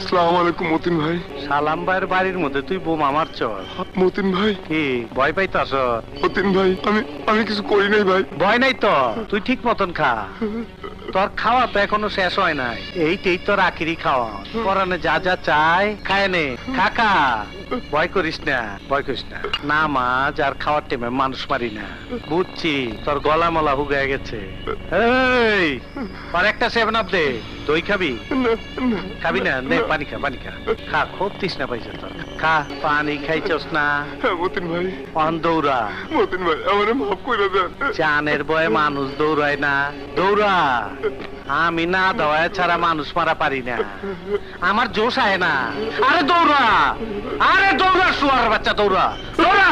আসসালামু আলাইকুম মতিন ভাই। সালাম ভাইয়ের বাড়ির মধ্যে তুই বোমা মারছ? মতিন ভাই, কি ভয় পাইতাছ? মতিন ভাই, আমি কিছু করি নাই ভাই। ভয় নাই তো, তুই ঠিক মতন খা। তোর খাওয়া তো এখনো শেষ হয় নাই, এইটাই তোর আখিরি খাওয়া। পরানে যা যা চাই খায় নে, কাকা। ভয় করিস না, ভয় করিস না। নামাজ আর খাওয়ার টাইমে মানুষ মারি না, বুঝছি। তোর গলা মলা হুগায় গেছে। এই আর একটা 7 আপ দে। দই খাবি? খাবি না? নে পানি খা, পানি খা। খা, খুব তৃষ্ণা পাইছে তোর। খা, পানি খাইছস না? হ্যাঁ মতিন ভাই। অন দৌড়া। মতিন ভাই, আমারে মাফ করে দেন। জানের ভয়ে মানুষ দৌড়ায় না, দৌড়া। আমি না দৌড়ায় ছাড়া মানুষ মারা পারি না, আমার জোশ আয় না। আরে দৌড়া, আরে দৌড়া, শুয়ার বাচ্চা দৌড়া, দৌড়া।